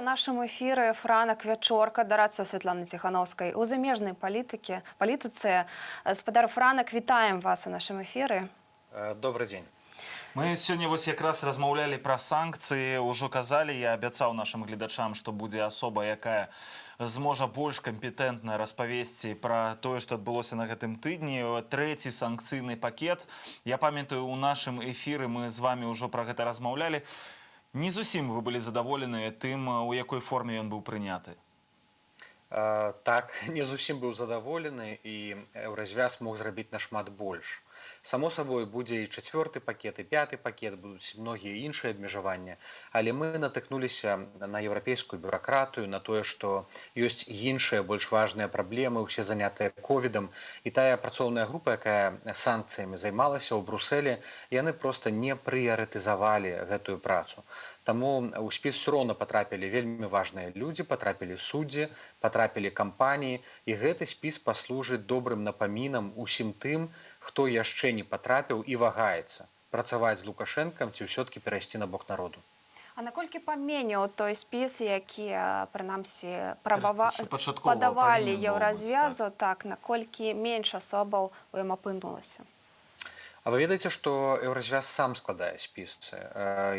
У нашому ефірі Франак Вячорка, дорадца Святланы Ціхановскай у замежнай палітыцы. Спадар Франак, вітаем вас у нашым эфіры. Добрый день. Мы сёння вось якраз размаўлялі пра санкцыі, ужо казалі, я абяцаў нашым гледачам, што будзе асоба, якая зможа больш кампетэнтна распавесці пра тое, што адбылося на гэтым тыдні. Трэці санкцыйны пакет. Я памятаю, у нашым эфіры мы з вами ўжо пра гэта размаўлялі. Не зусім вы былі задаволеныя тым, у якой форме ён быў прыняты. Так, не зусім быў задаволены, і Еўразвяз мог зрабіць нашмат больш. Само сабой, будзе і 4-й пакет, і 5-й пакет, будуць многія іншыя абмежаванні, але мы натыкнуліся на еўрапейскую бюракратыю, на тое, што ёсць іншыя больш важныя праблемы, усе занятыя ковідам, і тая працоўная група, якая санкцыямі займалася ў Брусэлі, яны проста не прыярытызавалі гэтую працу. Таму ў спіс все роўна патрапілі вельмі важныя людзі, патрапілі суддзі, патрапілі кампаніі, і гэты спіс паслужыць добрым напамінам усім тым, хто яшчэ не патрапіў і вагаецца працаваць з Лукашэнкам ці ўсё-ткі перайсці на бок народу. А наколькі паменяў той спіс, які, прынамсі, падавалі Еўразвязу, так, наколькі менш асобаў у ім апынулася? А вы ведаеце, што Еўразвяз сам складае спісы.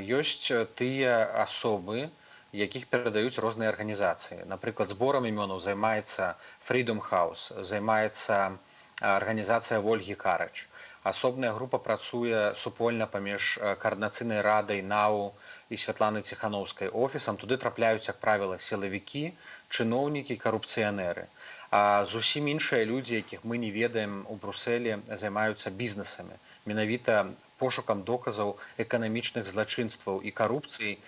Ёсць тыя асобы, якіх перадаюць розныя арганізацыі. Напрыклад, зборам імёнаў займаецца Freedom House, займаецца арганізацыя Вольгі Карач. Асобная група працуе супольна паміж каардынацыйнай радай НАУ і Святланы Ціхановскай офісам. Туды трапляюць, як правіла, сілавікі, чыноўнікі, карупцыянеры. А зусім іншыя людзі, якіх мы не ведаем у Брусэлі, займаюцца бізнесамі. Менавіта пошукам доказаў эканамічных злачынстваў і карупцыі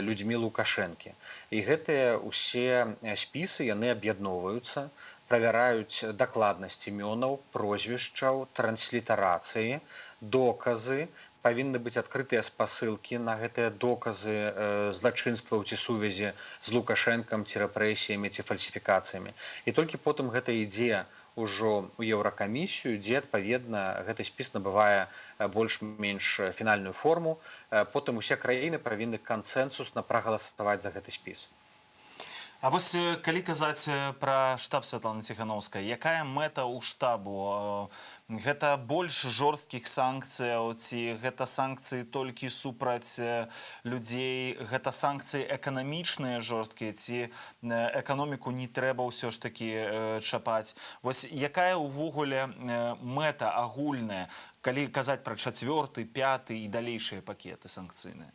людзьмі Лукашэнкі. І гэтыя ўсе спісы, яны аб'ядноўваюцца, правяраюць дакладнасць імёнаў, прозвішчаў, транслітарацыі, доказы, павінны быць адкрытыя спасылкі на гэтыя доказы злачынстваў ці сувязі з Лукашэнкам, ці рэпрэсіямі, ці фальсіфікацыямі. І толькі потым гэта ідзе ўжо ў Еўракамісію, дзе, адпаведна, гэты спіс набывае больш-менш фінальную форму. Потым усе краіны павінны кансэнсусна прагаласаваць за гэты спіс. А вось калі казаць пра штаб Святланы Ціхановскай, якая мэта ў штабу? Гэта больш жорсткіх санкцыяў, ці гэта санкцыі толькі супраць людзей, гэта санкцыі эканамічныя жорсткія, ці эканоміку не трэба ўсё ж такі чапаць? Вось якая ўвогуле мэта агульная, калі казаць пра 4-й, 5-й і далейшыя пакеты санкцыйныя?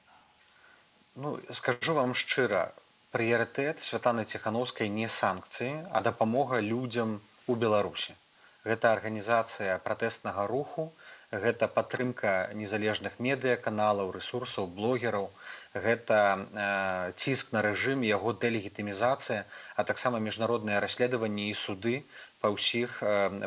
Ну, скажу вам шчыра, прыярытэт Святланы Ціхановскай не санкцыі, а дапамога людзям у Беларусі. Гэта арганізацыя пратэстнага руху, гэта падтрымка незалежных медыяканалаў, рэсурсаў, блогераў, гэта ціск на рэжым, яго дэлегітымізацыя, а таксама міжнародныя расследаванні і суды па ўсіх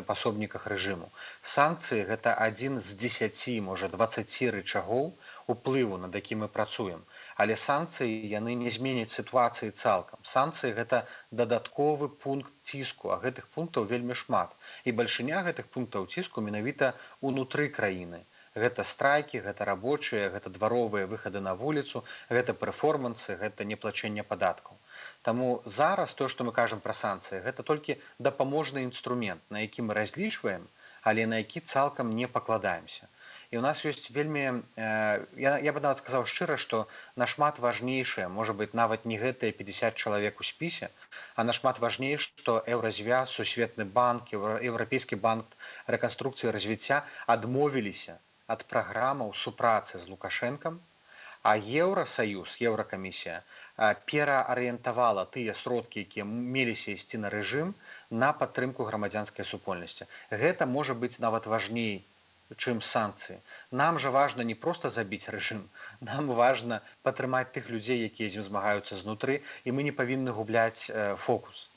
пасобніках рэжыму. Санкцыі – гэта адзін з 10, можа 20 рычагоў уплыву, над якім мы працуем. Але санкцыі яны не зменяць сітуацыі цалкам. Санкцыі – гэта дадатковы пункт ціску, а гэтых пунктаў вельмі шмат. І бальшыня гэтых пунктаў ціску менавіта ўнутры краіны. Гэта страйкі, гэта рабочыя, гэта дваровыя выхады на вуліцу, гэта перформансы, гэта неплачэнне падаткаў. Таму зараз тое, што мы кажам пра санкцыі, гэта толькі дапаможны інструмент, на які мы разлічваем, але на які цалкам не пакладаемся. І ў нас ёсць вельмі, я бы нават сказаў шчыра, што нашмат важнейшае, можа быць, нават не гэтыя 50 чалавек у спісе, а нашмат важней, што Еўразвяз, Сусветны банк, Еўрапейскі банк рэканструкцыі і развіцця адмовіліся ад праграмаў супрацы з Лукашэнкам, а Еўрасаюз, Еўракамісія, пераарыентавала тыя сродкі, якія меліся ісці на рэжым, на падтрымку грамадзянскай супольнасці. Гэта можа быць нават важней, чым санкцыі. Нам жа важна не проста забіць рэжым, нам важна падтрымаць тых людзей, якія з ім змагаюцца знутры, і мы не павінны губляць фокус.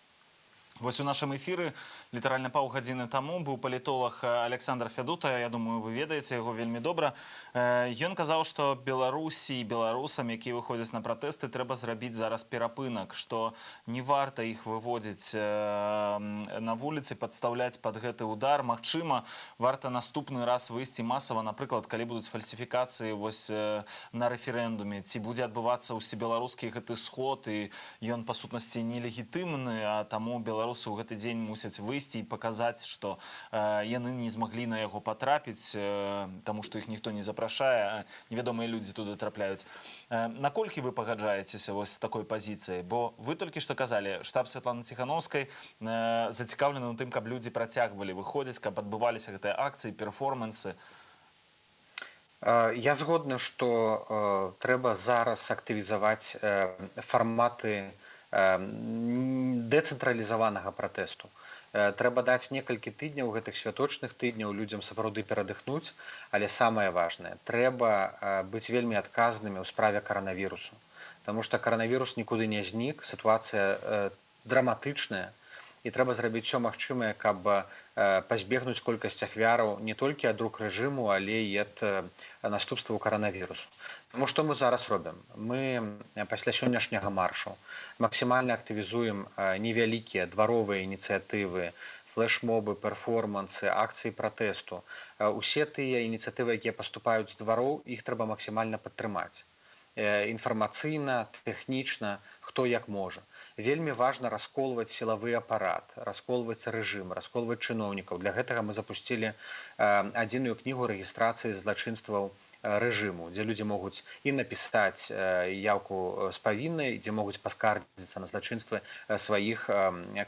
Вось у нашым эфіры літаральна паўгадзіны таму быў палітолог Александр Фядута, я думаю, вы ведаеце яго вельмі добра. Ён казаў, што Беларусі і беларусам, якія выходзяць на пратэсты, трэба зрабіць зараз перапынак, што не варта іх выводзіць на вуліцы, падстаўляць пад гэты удар. Магчыма, варта наступны раз выйсці масава, напрыклад, калі будуць фальсіфікацыі вось на рэферэндуме, ці будзе адбывацца ўсебеларускі гэты сход, і ён па сутнасці нелегітымны, а таму беларусы ў гэты дзень мусяць выйсці і паказаць, што яны не змаглі на яго патрапіць, таму што іх ніхто не запрашае, невядомыя людзі туды трапляюць. Наколькі вы пагаджаецеся вось з такой пазіцыяй? Бо вы толькі што казалі, штаб Святланы Ціханаўскай зацікаўлены ў тым, каб людзі працягвалі выходзіць, каб адбываліся гэтыя акцыі, перформансы. Я згодны, што трэба зараз актывізаваць фарматы дэцэнтралізаванага пратэсту. Трэба даць некалькі тыдняў, гэтых святочных тыдняў людзям сапраўды перадыхнуць, але самае важнае, трэба быць вельмі адказнымі ў справе каранавірусу. Таму што каранавірус нікуды не знік, сітуацыя драматычная, і трэба зрабіць усё магчымае, каб пазбегнуць колькасць ахвяраў не толькі ад рук рэжыму, але і ад наступстваў каранавірусу. Таму што мы зараз робім? Мы пасля сённяшняга маршу максімальна актывізуем невялікія дваровыя ініцыятывы, флэшмобы, перформансы, акцыі пратэсту. Усе тыя ініцыятывы, якія паступаюць з двароў, іх трэба максімальна падтрымаць. Інфармацыйна, тэхнічна, хто як можа. Вельмі важна расколваць сілавы апарат, расколваць рэжым, расколваць чыноўнікаў. Для гэтага мы запусцілі адзіную кнігу рэгістрацыі злачынстваў рэжыму, дзе людзі могуць і напісаць яўку з павіннай, дзе могуць паскардзіцца на злачынствы сваіх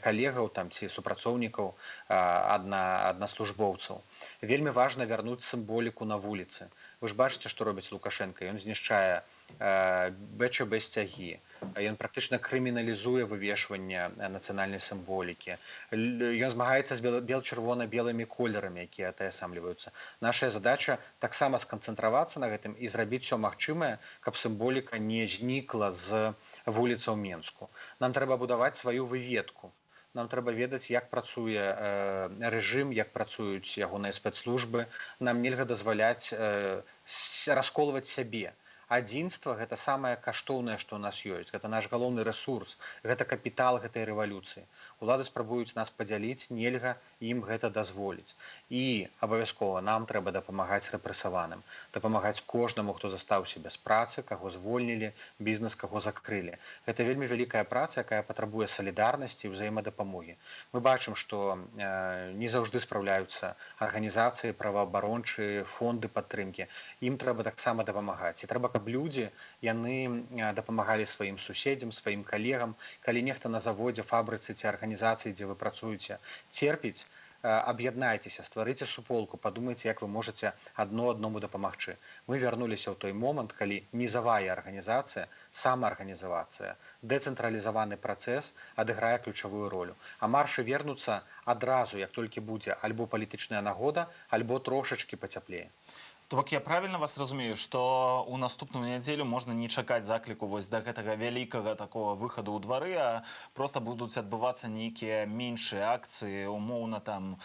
калегаў там, ці супрацоўнікаў аднаслужбоўцаў. Вельмі важна вярнуць сімволіку на вуліцы. Вы ж бачыце, што робіць Лукашенко. Ён знішчае БЧБ сцягі. Ён практычна крыміналізуе вывешванне нацыянальнай сімволікі. Ён змагаецца з бел-чырвона-белымі колерамі, якія атаясамліваюцца. Наша задача таксама сканцэнтравацца на гэтым і зрабіць усё магчымае, каб сімволіка не знікла з вуліцаў Менску. Нам трэба будаваць сваю выведку. Нам трэба ведаць, як працуе рэжым, як працуюць ягоныя спецслужбы. Нам нельга дазваляць расколваць сябе. Адзінства – гэта самае каштоўнае, што ў нас ёсць. Гэта наш галоўны рэсурс, гэта капітал гэтай рэвалюцыі. Улады спрабуюць нас падзяліць, нельга ім гэта дазволіць. І абавязкова нам трэба дапамагаць рэпрэсаваным, дапамагаць кожнаму, хто застаўся без працы, каго звольнілі, бізнес каго закрылі. Гэта вельмі вялікая праца, якая патрабуе салідарнасці і ўзаемадапамогі. Мы бачым, што не заўжды спраўляюцца арганізацыі, праваабарончыя, фонды падтрымкі. Ім трэба таксама дапамагаць. І трэба, каб людзі, яны дапамагалі сваім суседзям, сваім калегам. Калі нехта на заводзе, фабрыцы ці арганізацыі, дзе вы працуеце, церпіць, аб'яднайцеся, стварыце суполку, падумайце, як вы можаце аднаму дапамагчы. Мы вярнуліся ў той момант, калі нізавая арганізацыя, самаарганізавацыя, дэцэнтралізаваны працэс адыграе ключавую ролю. А маршы вернуцца адразу, як толькі будзе альбо палітычная нагода, альбо трошачкі пацяплее. То бок я правильно вас разумею, што ў наступную нядзелю можна не чакаць закліку вось да гэтага вялікага такого выхаду ў двары, а проста будуць адбывацца нейкія меншыя акцыі, умоўна там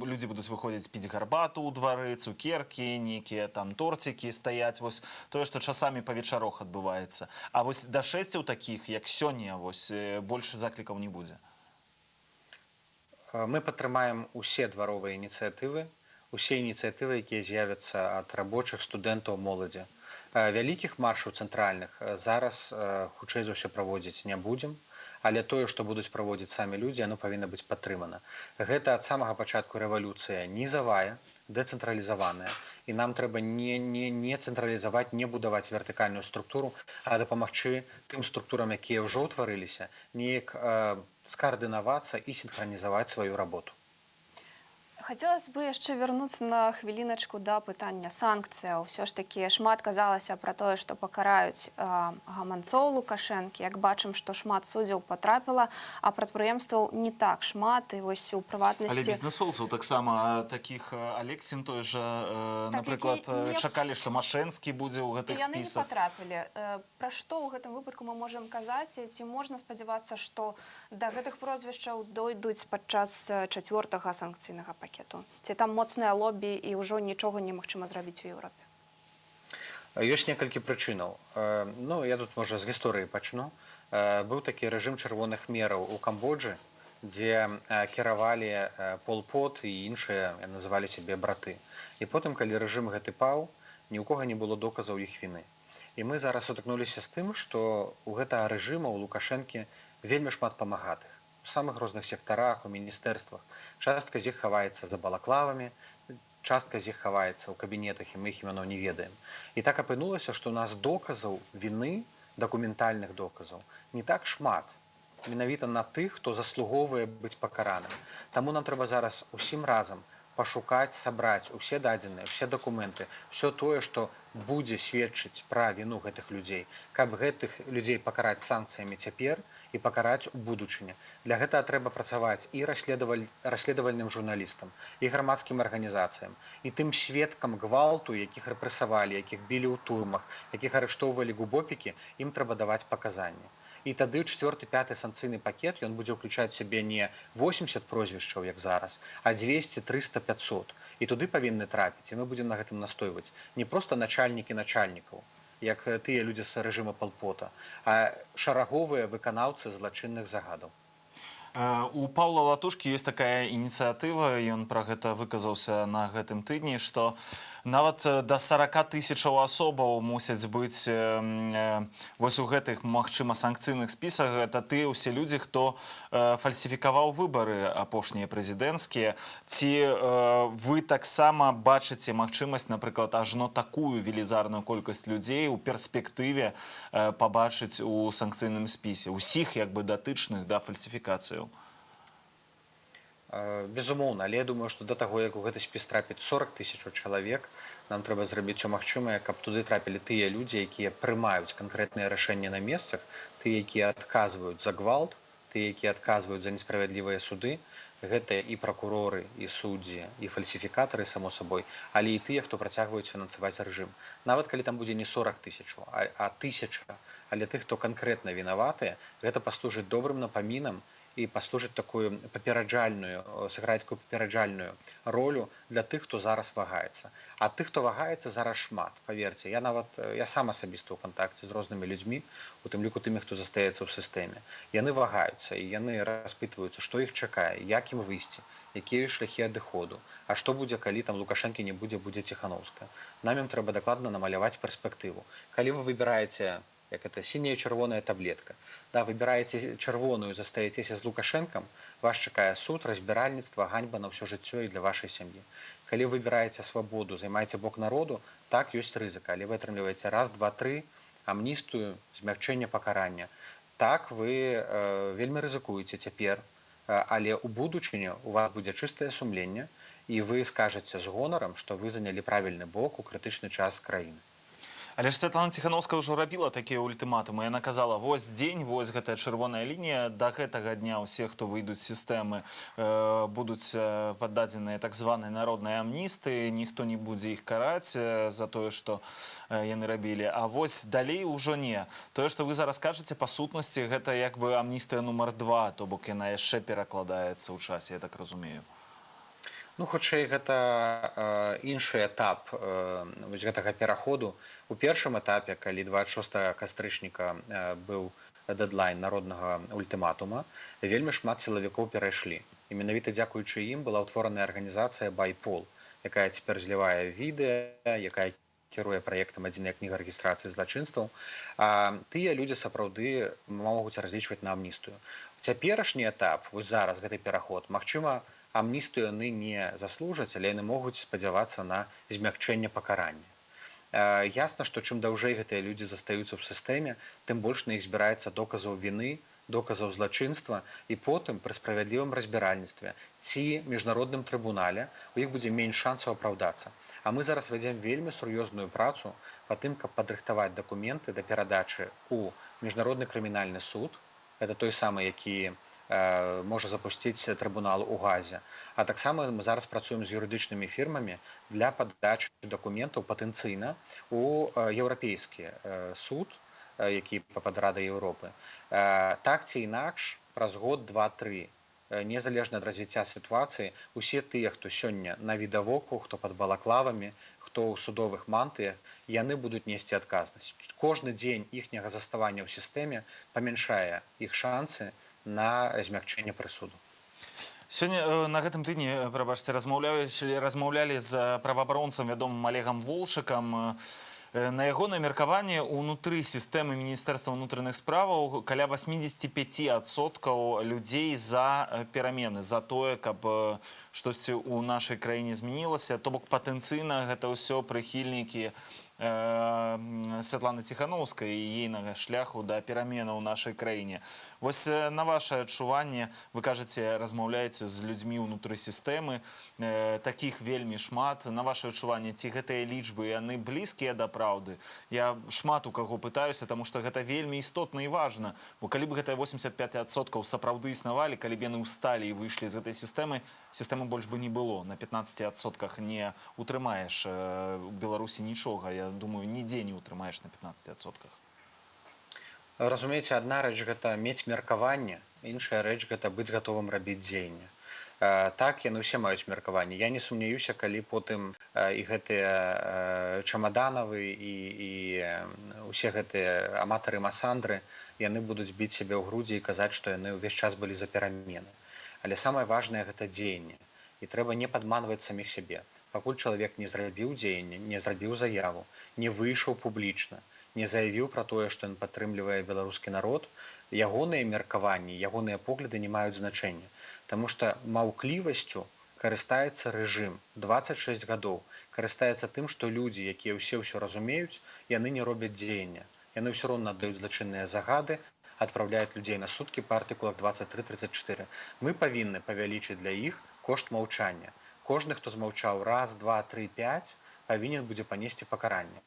людзі будуць выходзіць піць гарбату ў двары, цукеркі, нейкія там торцікі стаяць, вось тое, што часамі па вечарах адбываецца. А вось да шэсцяў такіх, як сёння, вось больш заклікаў не будзе. Мы падтрымаем усе дваровыя ініцыятывы, усе ініцыятывы, якія з'явяцца ад рабочых, студэнтаў, моладзі. Вялікіх маршаў цэнтральных зараз, хутчэй за ўсё, праводзіць не будзем, але тое, што будуць праводзіць самі людзі, яно павінна быць падтрымана. Гэта ад самага пачатку рэвалюцыя нізавая, дэцэнтралізаваная, і нам трэба не цэнтралізаваць, не будаваць вертыкальную структуру, а дапамагчы тым структурам, якія ўжо ўтварыліся, неяк скаардынавацца і сінхранізаваць сваю работу. Хацелася бы яшчэ вярнуцца на хвіліначку да пытання санкцыяў. Усё ж такі шмат казалася пра тое, што пакараюць гаманцоў Лукашэнкі. Як бачым, што шмат суддзяў потрапіла, а прадпрыемстваў не так шмат. І вось у Але прыватнасці... бізнесоўцаў таксама такіх Алексін той жа, напрыклад, чакалі, што Машэнскі будзе ў гэтых Яны не спісах. потрапілі. Пра што ў гэтым выпадку мы можам казаць? Ці можна спадзявацца, што да гэтых прозвішчаў дойдуць падчас 4-го санкцыйнага пакету? Ці там моцнае лобі і ўжо нічога немагчыма зрабіць у Еўропе? Ёсць некалькі прычынаў. Ну, я тут, можа, з гісторыі пачну. Быў такі рэжым чырвоных мераў у Камбоджы, дзе кіравалі Пол Пот і іншыя, называлі сябе браты. І потым, калі рэжым гэты паў, ні ў кога не было доказаў іх віны. І мы зараз сутыкнуліся з тым, што у гэтага рэжыма, у Лукашэнкі, вельмі шмат памагатых. У самых розных сектарах, у міністэрствах. Частка з іх хаваецца за балаклавамі, частка з іх хаваецца ў кабінетах, і мы іх імёнаў не ведаем. І так апынулася, што ў нас доказаў віны, дакументальных доказаў, не так шмат. Менавіта на тых, хто заслугоўвае быць пакараным. Таму нам трэба зараз усім разам пашукаць, сабраць усе дадзеныя, усе дакументы, все тое, што будзе сведчыць пра віну гэтых людзей, каб гэтых людзей пакараць санкцыямі цяпер і пакараць у будучыні. Для гэтага трэба працаваць і расследавальным журналістам, і грамадскім арганізацыям, і тым сведкам гвалту, якіх рэпрэсавалі, якіх білі ў турмах, якіх арыштоўвалі губопікі, ім трэба даваць паказанні. І тады 4-5 санкцыйны пакет, ён будзе ўключаць сябе не 80 прозвішчаў, як зараз, а 200, 300, 500. І туды павінны трапіць, і мы будзем на гэтым настойваць. Не проста начальнікі начальнікаў, як тыя людзі з рэжыма Пол Пота, а шараговыя выканаўцы злачынных загадаў. У Паўла Латушкі ёсць такая ініцыятыва, ён пра гэта выказаўся на гэтым тыдні, што нават да 40 тысячаў асобаў мусяць быць вось у гэтых, магчыма, санкцыйных спісах. Гэта тыя ўсе людзі, хто фальсіфікаваў выбары апошнія прэзідэнцкія. Ці вы таксама бачыце магчымасць, напрыклад, ажно такую велізарную колькасць людзей у перспектыве пабачыць у санкцыйным спісе, усіх як бы датычных да фальсіфікацыяў? Безумоўна, але я думаю, што да таго, як у гэты спіс трапіць 40 тысячаў чалавек, нам трэба зрабіць усё магчымае, каб туды трапілі тыя людзі, якія прымаюць канкрэтныя рашэнні на месцах, тыя, якія адказваюць за гвалт, тыя, якія адказваюць за несправядлівыя суды. Гэта і пракуроры, і суддзі, і фальсіфікатары, само сабой, але і тыя, хто працягваюць фінансаваць рэжым. Нават калі там будзе не 40 тысячаў, а 1000, але тых, хто канкрэтна вінаватыя, гэта паслужыць добрым напамінам і паслужыць такую папераджальную, сыграць такую папераджальную ролю для тых, хто зараз вагаецца. А тых, хто вагаецца, зараз шмат, паверце. Я сам асабіста ў кантакце з рознымі людзьмі, у тым ліку тымі, хто застаецца ў сістэме. Яны вагаюцца, і яны распытваюцца, што іх чакае, як ім выйсці, якія шляхі адыходу, а што будзе, калі там Лукашэнкі не будзе, будзе Ціханаўская. Нам ім трэба дакладна намаляваць перспектыву. Калі вы выбіраеце, як это синяя чырвоная таблетка. Да, выбираеце чырвоную, застаецеся з Лукашэнкам, вас чакае суд, разбіральніцтва, ганьба на ўсё жыццё і для вашай сям'і. Калі выбіраеце свабоду, займаеце бок народу, так, ёсць рызыка, але вы атрымліваеце раз, два, тры, амністыю, змягчэнне пакарання. Так, вы вельмі рызыкуеце цяпер, але ў будучыні у вас будзе чыстае сумленне, і вы скажаце з гонарам, што вы занялі правільны бок у крытычны час краіны. Але ж Святлана Ціханаўская ўжо рабіла такія ультыматумы. Яна казала, вось дзень, вось гэтая чырвоная лінія, да гэтага дня ўсе, хто выйдуць з сістэмы, будуць паддадзеныя так званай народнай амністыі, ніхто не будзе іх караць за тое, што яны рабілі. А вось далей ужо не. Тое, што вы зараз кажаце, па сутнасці, гэта як бы амністыя нумар 2, то бок яна яшчэ перакладаецца ў часе, я так разумею. Ну, хутчэй, гэта іншы этап гэтага пераходу. У першым этапе, калі 26 кастрычніка быў дэдлайн народнага ультыматума, вельмі шмат сілавікоў перайшлі. І менавіта дзякуючы ім была ўтвораная арганізацыя «Байпол», якая цяпер злівае відэа, якая кіруе праектам «Адзіная кніга рэгістрацыі злачынстваў». А тыя людзі сапраўды могуць разлічваць на амністыю. Цяперашні этап, вось зараз гэты пераход, магчыма, амністыю яны не заслужаць, але яны могуць спадзявацца на змягчэнне пакарання. Ясна, што чым даўжэй гэтыя людзі застаюцца ў сістэме, тым больш на іх збіраецца доказаў віны, доказаў злачынства, і потым пры справядлівым разбіральніцтве ці міжнародным трыбунале у іх будзе менш шансаў апраўдацца. А мы зараз вядзем вельмі сур'ёзную працу па тым, каб падрыхтаваць дакументы да перадачы ў міжнародны крымінальны суд. Это той самы, які можа запусціць трыбунал у Газе. А таксама мы зараз працуем з юрыдычнымі фірмамі для падачы дакументаў патэнцыйна ў еўрапейскі суд, які пад Радай Еўропы. Так ці інакш, праз год, два, тры, незалежна ад развіцця сітуацыі, усе тыя, хто сёння на відавоку, хто пад балаклавамі, хто ў судовых мантыях, яны будуць несці адказнасць. Кожны дзень іхняга заставання ў сістэме памяншае іх шансы на змякчэнне прысуду. Сёння на гэтым тыдні, прабачце, размаўлялі з праваабаронцам вядомым Олегам Волшыкам. На ягонае меркаванне ўнутры сістэмы Міністэрства ўнутраных справаў каля 85% людзей за перамены, за тое, каб штосьці ў нашай краіне змянілася. То бок патэнцыйна гэта ўсё прыхільнікі Святланы Ціханаўскай і ейнага шляху да пераменаў у нашай краіне. Вось на ваше адчуванне, вы кажаце, размаўляеце з людзьмі ўнутры сістэмы, такіх вельмі шмат. На ваше адчуванне, ці гэтыя лічбы, яны блізкія да праўды? Я шмат у каго пытаюся, таму што гэта вельмі істотна і важна. Бо калі б гэтыя 85% сапраўды існавалі, калі б яны ўсталі і выйшлі з гэтай сістэмы, сістэмы больш бы не было. На 15% не утрымаеш у Беларусі нічога. Я думаю, нідзе не утрымаеш на 15%. Разумееце, адна рэч гэта мець меркаванне, іншая рэч гэта быць гатовым рабіць дзеянне. Так, яны ўсе маюць меркаванне. Я не сумняюся, калі потым і гэтыя чамаданавы і ўсе гэтыя аматары-масандры, яны будуць біць сябе ў грудзі і казаць, што яны ўвесь час былі за перамены. Але самае важнае гэта дзеянне. І трэба не падманваць саміх сябе. Пакуль чалавек не зрабіў дзеянне, не зрабіў заяву, не выйшаў публічна, не заявіў пра тое, што ён падтрымлівае беларускі народ, ягоныя меркаванні, ягоныя погляды не маюць значэння. Таму што маўклівасцю карыстаецца рэжым 26 гадоў, карыстаецца тым, што людзі, якія ўсё разумеюць, яны не робяць дзеяння. Яны ўсё роўна аддаюць злачынныя загады, адпраўляюць людзей на суткі па артыкулах 23-34. Мы павінны павялічыць для іх кошт маўчання. Кожны, хто змаўчаў раз, два, тры, 5, павінен будзе панесці пакаранне.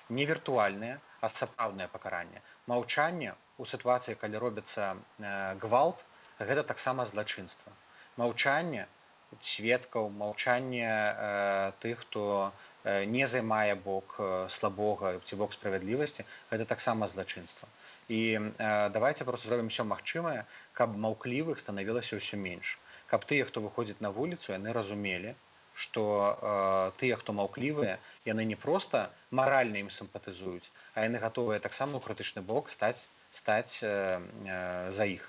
Не віртуальнае, а сапраўднае пакаранне. Маўчанне у сітуацыі, калі робіцца гвалт, гэта таксама злачынства. Маўчанне сведкаў, маўчанне тых, хто не займае бок слабога ці бок справядлівасці, гэта таксама злачынства. І давайте проста зробім усё магчымае, каб маўклівых станавілася ўсё менш. Каб тыя, хто выходзіць на вуліцу, яны разумелі, што тыя, хто маўклівыя, яны не проста маральна ім сімпатызуюць, а яны гатовыя таксама ў крытычны бок стаць за іх.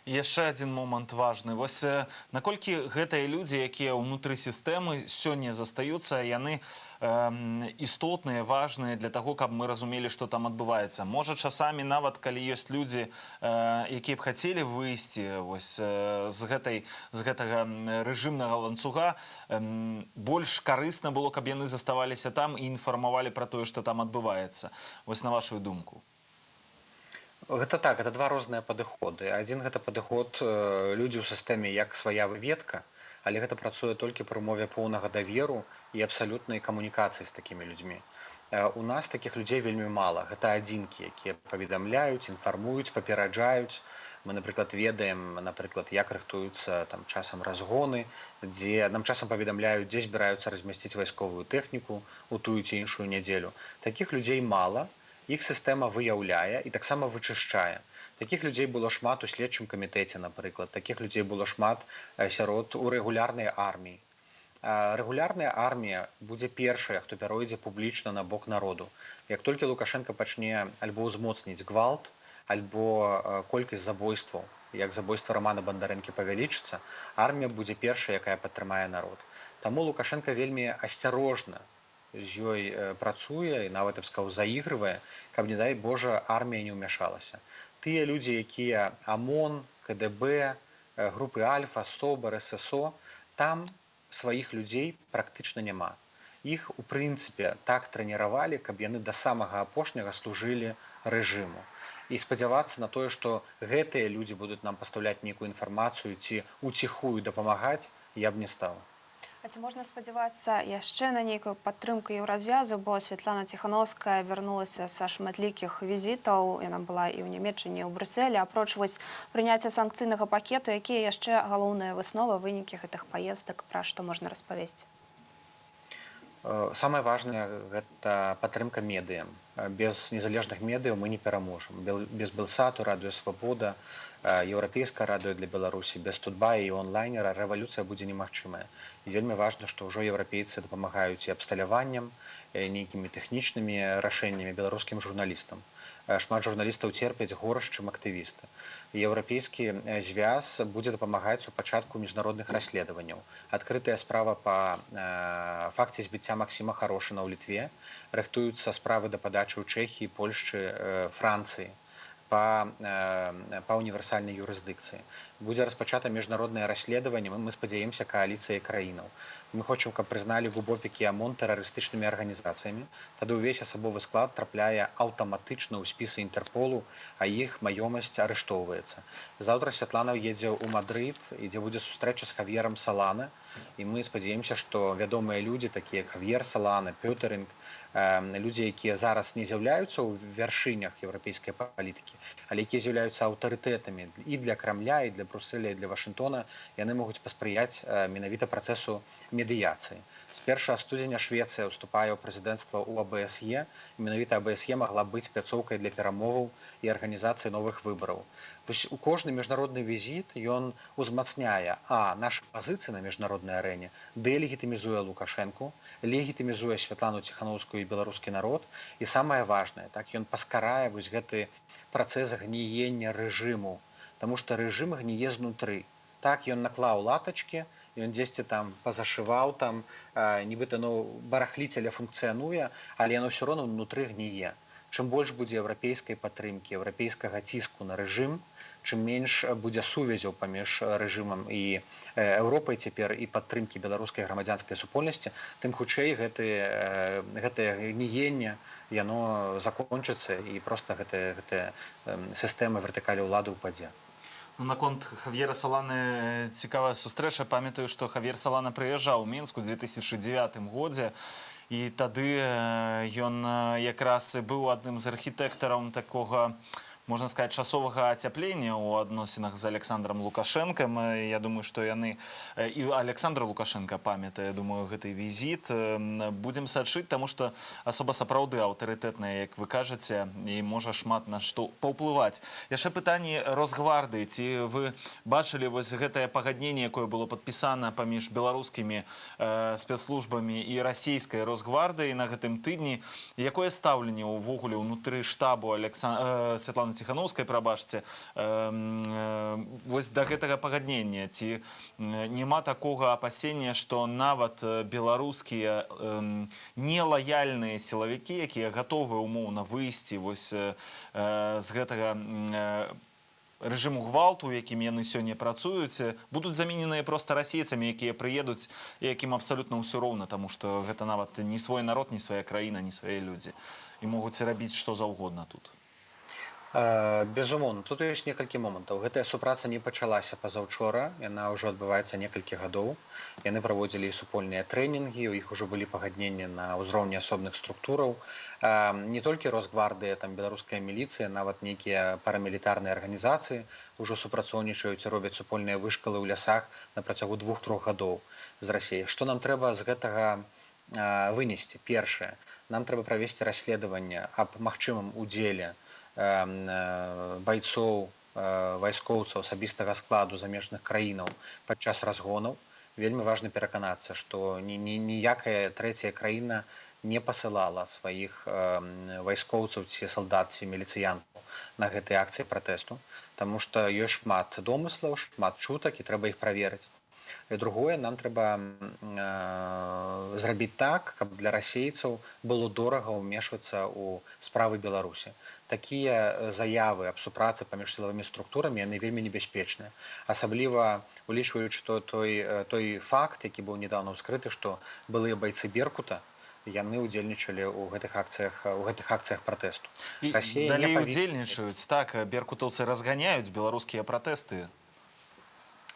Яшчэ адзін момант важны. Вось наколькі гэтыя людзі, якія ўнутры сістэмы сёння застаюцца, яны істотныя, важныя для таго, каб мы разумелі, што там адбываецца. Можа, часамі нават, калі ёсць людзі, якія б хацелі выйсці з гэтага рэжымнага ланцуга, больш карысна было, каб яны заставаліся там і інфармавалі пра тое, што там адбываецца. Вось на вашу думку. Гэта так, гэта два розныя падыходы. Адзін гэта падыход людзі ў сістэме як свая ветка, але гэта працуе толькі пры умове поўнага даверу і абсалютнай камунікацыі з такімі людзьмі. У нас такіх людзей вельмі мала. Гэта адзінкі, якія паведамляюць, інфармуюць, папераджаюць. Мы, напрыклад, ведаем, як рыхтуюцца часам разгоны, дзе нам часам паведамляюць, дзе збіраюцца размясціць вайсковую тэхніку у тую ці іншую нядзелю. Такіх людзей мала. Іх сістэма выяўляе і таксама вычышчае. Такіх людзей было шмат у следчым камітэце, напрыклад. Такіх людзей было шмат сярод у рэгулярнай арміі. Рэгулярная армія будзе першая, хто пяройдзе публічна на бок народу. Як толькі Лукашенко пачне альбо ўзмоцніць гвалт, альбо колькасць забойстваў, як забойства Романа Бандарэнкі павялічыцца, армія будзе першая, якая падтрымае народ. Таму Лукашенко вельмі асцярожна з ёй працуе і нават, я б сказаў, заігрывае, каб, не дай Божа, армія не ўмяшалася. Тыя людзі, якія ОМОН, КДБ, групы Альфа, СОБР, ССО, там сваіх людзей практычна няма. Іх, у прынцыпе, так трэніравалі, каб яны да самага апошняга служылі рэжыму. і спадзявацца на тое, што гэтыя людзі будуць нам пастаўляць нейкую інфармацыю ці уціхую дапамагаць, я б не стаў. А ці можна спадзявацца яшчэ на нейкую падтрымку еўразвязу, бо Святлана Ціхановская вярнулася са шматлікіх візітаў, яна была і ў Нямецчыне, і ў Брюсселі. Апроч прыняцця санкцыйнага пакету, якія яшчэ галоўныя высновы, вынікі гэтых паездак, пра што можна распавесці? Самае важнае – гэта падтрымка медыям. Без незалежных медыяў мы не пераможам. Без Белсату, Радыё Свабода, Еўрапейскае радыё для Беларусі, без Тутбая і онлайнера рэвалюцыя будзе немагчымая. І вельмі важна, што ўжо еўрапейцы дапамагаюць і абсталяваннем, нейкімі тэхнічнымі рашэннямі беларускім журналістам. Шмат журналістаў церпяць горш, чым актывісты. Еўрапейскі звяз будзе дапамагаць у пачатку міжнародных расследаванняў. Адкрытая справа па факце збіцця Максіма Харошына ў Літве, рыхтуюцца справы да падачы ў Чэхіі, Польшчы, Францыі па універсальнай юрысдыкцыі. Будзе распачата міжнароднае расследаванне, мы спадзяемся кааліцыяй краінаў. Мы хочам, каб прызналі Губопік і АМОН тэрарыстычнымі арганізацыямі. Тады ўвесь асабовы склад трапляе аўтаматычна ў спісы Інтэрполу, а іх маёмасць арыштоўваецца. Заўтра Святлана едзе ў Мадрыд, дзе будзе сустрэча з Хавьерам Салана, і мы спадзяемся, што вядомыя людзі, такія як Хавьер Салана, Пётэрынг, людзі, якія зараз не з'яўляюцца ў вяршынях еўрапейскай палітыкі, але якія з'яўляюцца аўтарытэтамі і для Крамля, і для Брусселя, і для Вашынгтона, яны могуць паспрыяць менавіта працэсу медыяцыі. З 1 студзеня Швецыя ўступае ў прэзідэнцтва ў АБСЕ, і менавіта АБСЕ магла быць пляцоўкай для перамоваў і арганізацыі новых выбараў. У кожны міжнародны візіт ён узмацняе нашы пазіцыі на міжнароднай арэне, дэлегітымізуе Лукашэнку, легітымізуе Святлану Ціхановскую і беларускі народ, і самае важнае, так ён паскарае вось гэты працэс гніення рэжыму, таму што рэжым гніе знутры. Так, ён наклаў латачкі, ён дзесьці там пазашываў, там нібыта барахліць, але функцыянуе, але яно ўсё роўна ўнутры гніе. Чым больш будзе еўрапейскай падтрымкі, еўрапейскага ціску на рэжым, чым менш будзе сувязяў паміж рэжымам і Еўропай цяпер і падтрымкі беларускай грамадзянскай супольнасці, тым хутчэй гэтае гніенне яно закончыцца і проста гэтая сістэма вертыкалі ўлады ўпадзе. Наконт Хавьера Саланы цікавая сустрэча. Памятаю, што Хавьер Салана прыязджаў у Мінску ў 2009 годзе, і тады ён якраз быў адным з архітэктараў такога, можна сказаць, часовага ацяплення ў адносінах з Александром Лукашэнкам. Я думаю, што яны і Александр Лукашенко памятае, думаю, гэты візіт. Будзем сачыць, таму што асоба сапраўды аўтарытэтная, як вы кажаце, і можа шмат на што паўплываць. Яшчэ пытанне Росгвардыі. Ці вы бачылі вось гэтае пагадненне, якое было падпісана паміж беларускімі спецслужбамі і расійскай Росгвардыяй на гэтым тыдні? Якое стаўленне ўвогуле ўнутры штабу Святланы Ціхановскай, прабачце, вось да гэтага пагаднення? Ці няма такога апасення, што нават беларускія нелаяльныя сілавікі, якія гатовы умоўна выйсці вось з гэтага рэжыму гвалту, якім яны сёння працуюць, будуць замененыя проста расейцамі, якія прыедуць, якім абсалютна ўсё роўна, таму што гэта нават не свой народ, не свая краіна, не свае людзі, і могуць рабіць што заўгодна тут. Безумоўна, тут ёсць некалькі момантаў. Гэтая супраца не пачалася пазаўчора, яна ўжо адбываецца некалькі гадоў. Яны праводзілі супольныя трэнінгі, у іх ужо былі пагадненні на ўзроўні асобных структураў. Не толькі Росгвардыя, там беларуская міліцыя, нават нейкія парамілітарныя арганізацыі ўжо супрацоўнічаюць і робяць супольныя вышкалы ў лясах на працягу 2-3 гадоў з Расіі. Што нам трэба з гэтага вынесці? Першае, нам трэба правесці расследаванне аб магчымым удзеле байцоў, вайскоўцаў асабістага складу замежных краінаў падчас разгонаў. Вельмі важна пераканацца, што ніякая трэцяя краіна не пасылала сваіх вайскоўцаў ці салдат ці міліцыянтаў на гэтыя акцыі пратэсту, таму што ёсць шмат домыслаў, шмат чутак, і трэба іх праверыць. І другое, нам трэба зрабіць так, каб для расейцаў было дорага ўмешвацца ў справы Беларусі. Такія заявы аб супрацы паміж сілавымі структурамі, яны вельмі небяспечныя. Асабліва улічваючы той факт, які быў нядаўна ўскрыты, што былыя байцы Беркута яны ўдзельнічалі ў гэтых акцыях пратэсту. І Расія не далей павінна- удзельнічаюць, так, беркутаўцы разганяюць беларускія пратэсты.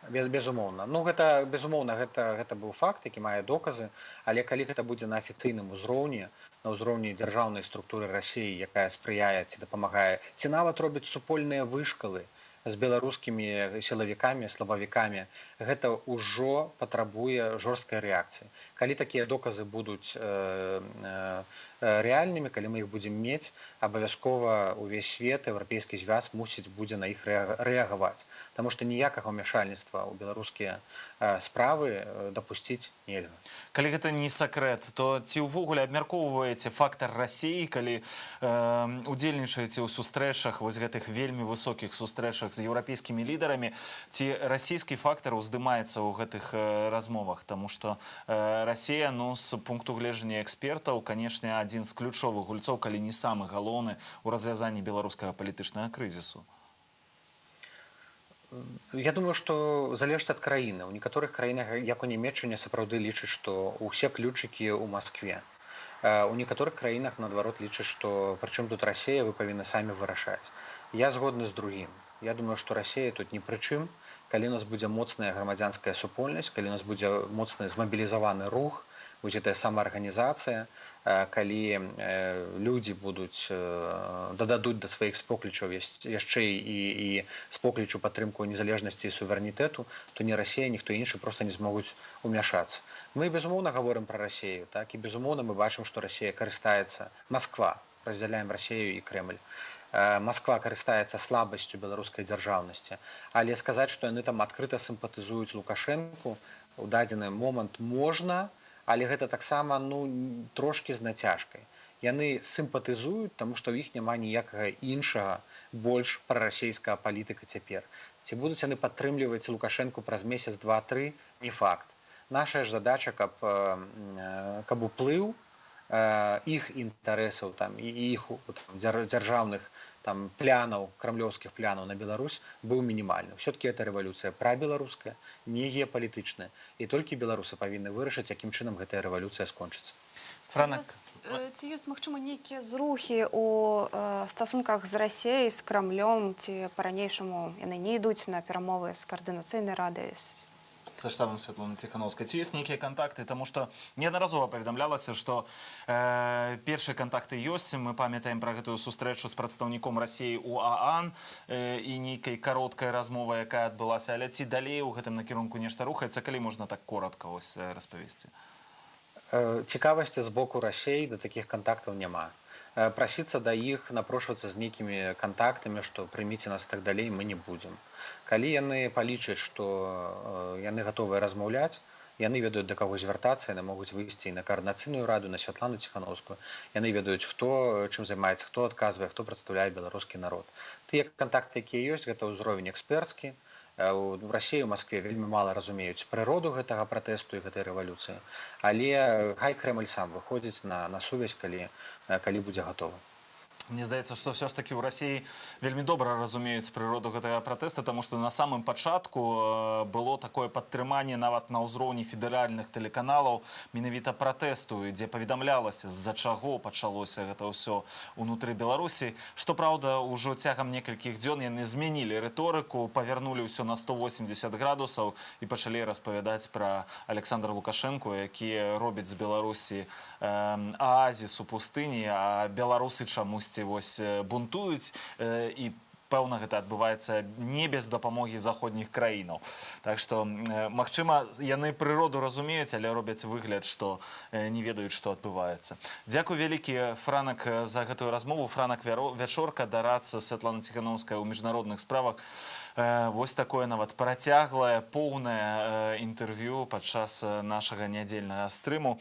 Безумоўна. Ну гэта безумоўна гэта быў факт, які мае доказы, але калі гэта будзе на афіцыйным узроўні, на ўзроўні дзяржаўнай структуры Расіі, якая спрыяе ці дапамагае, ці нават робіць супольныя вышкалы з беларускімі сілавікамі, слабавікамі, гэта ўжо патрабуе жорсткай рэакцыі. Калі такія доказы будуць рэальнымі, калі мы іх будзем мець, абавязкова ўвесь свет, еўрапейскі звяз мусіць будзе на іх рэагаваць. Таму што ніякага ўмяшальніцтва ў беларускія справы дапусціць нельга. Калі гэта не сакрэт, то ці ўвогуле абмяркоўваеце фактар Расіі, калі удзельнічаеце ў сустрэчах, вось гэтых вельмі высокіх сустрэчах з еўрапейскімі лідарамі, ці расійскі фактар уздымаецца ў гэтых размовах? Таму што Расія, ну, з пункту гледжання экспертаў, канешне, адзін з ключовых гульцоў, калі не самы галоўны ў развязанні беларускага палітычнага крызісу. Я думаю, што залежыць ад краіны. У некаторых краінах, як у Нямецчыне, сапраўды лічаць, што ўсе ключыкі ў Маскве. У некаторых краінах, наадварот, лічаць, што прычым тут Расія, вы павінны самі вырашаць. Я згодны з другім. Я думаю, што Расія тут ні пры чым. Калі у нас будзе моцная грамадзянская супольнасць, калі у нас будзе моцны змабілізаваны рух, вось гэтая самаарганізацыя, калі людзі будуць дададуць да сваіх споклічаў яшчэ і споклічу падтрымку незалежнасці і суверэнітэту, то ні Расія, ніхто іншы проста не змогуць умяшацца. Мы, безумоўна, гаворым пра Расію, так, і, безумоўна, мы бачым, што Расія карыстаецца, Масква, раздзяляем Расію і Крэмль, Масква карыстаецца слабасцю беларускай дзяржаўнасці, але сказаць, што яны там адкрыта сімпатызуюць Лукашэнку у дадзены момант можна, але гэта таксама, ну, трошкі з нацяжкай. Яны сімпатызуюць, таму што ў іх няма ніякага іншага, больш прарасійскага палітыка цяпер. Ці будуць яны падтрымліваць Лукашэнку праз месяц, два, тры, не факт. Наша ж задача, каб уплыў іх інтарэсаў і іх дзяржаўных плянаў, крамлёўскіх плянаў на Беларусь быў мінімальны. Все-таки это рэвалюцыя прабеларуская, не геапалітычная. І толькі беларусы павінны вырашыць, якім чынам гэтая рэвалюцыя скончыцца. Ці ёсць, магчыма, нейкія зрухі ў стасунках з Расіяй, з Крамлём, ці па-ранейшаму яны не ідуць на перамовы з каардынацыйнай радай, Са штабам Святланы Ціханаўскай. Ці ёсць нейкія кантакты? Таму што неаднаразова паведамлялася, што першыя кантакты ёсць. Мы памятаем пра гэтую сустрэчу з прадстаўніком Расіі ў ААН і нейкай кароткая размова, якая адбылася. Але ці далей у гэтым накірунку нешта рухаецца, калі можна так коротка распавесці? Цікавасці з боку Расіі да такіх кантактаў няма. Прасіцца да іх, напрошвацца з нейкімі кантактамі, што прыміце нас так далей, мы не будзем. Калі яны палічаць, што яны гатовыя размаўляць, яны ведаюць, да каго звяртацца, яны могуць выйсці і на каардынацыйную раду, на Святлану Ціханаўскую. Яны ведаюць, хто чым займаецца, хто адказвае, хто прадстаўляе беларускі народ. Тыя кантакты, якія ёсць, гэта ўзровень экспертскі. У Расіі, у Маскве вельмі мала разумеюць прыроду гэтага пратэсту і гэтай рэвалюцыі, але хай Крэмль сам выходзіць на сувязь, калі будзе гатовы. Мне здаецца, што ўсё ж такі ў Расіі вельмі добра разумеюць прыроду гэтага пратэста, таму што на самым пачатку было такое падтрыманне нават на ўзроўні федэральных тэлеканалаў менавіта пратэсту, дзе паведамлялася, з-за чаго пачалося гэта ўсё ўнутры Беларусі. Што праўда, ужо цягам некалькіх дзён яны змянілі рыторыку, павярнулі ўсё на 180 градусаў і пачалі распавядаць пра Александра Лукашэнку, які робіць з Беларусі аазіс у пустыні, а беларусы чамусьці бунтуюць, і пэўна гэта адбываецца не без дапамогі заходніх краінаў. Так што, магчыма, яны прыроду разумеюць, але робяць выгляд, што не ведаюць, што адбываецца. Дзякуй вялікі, Франак, за гэтую размову. Франак Вячорка, дарадца Святланы Ціханаўскай у міжнародных справах. Вось такое нават працяглае, поўнае інтэрв'ю падчас нашага нядзельнага стрыму.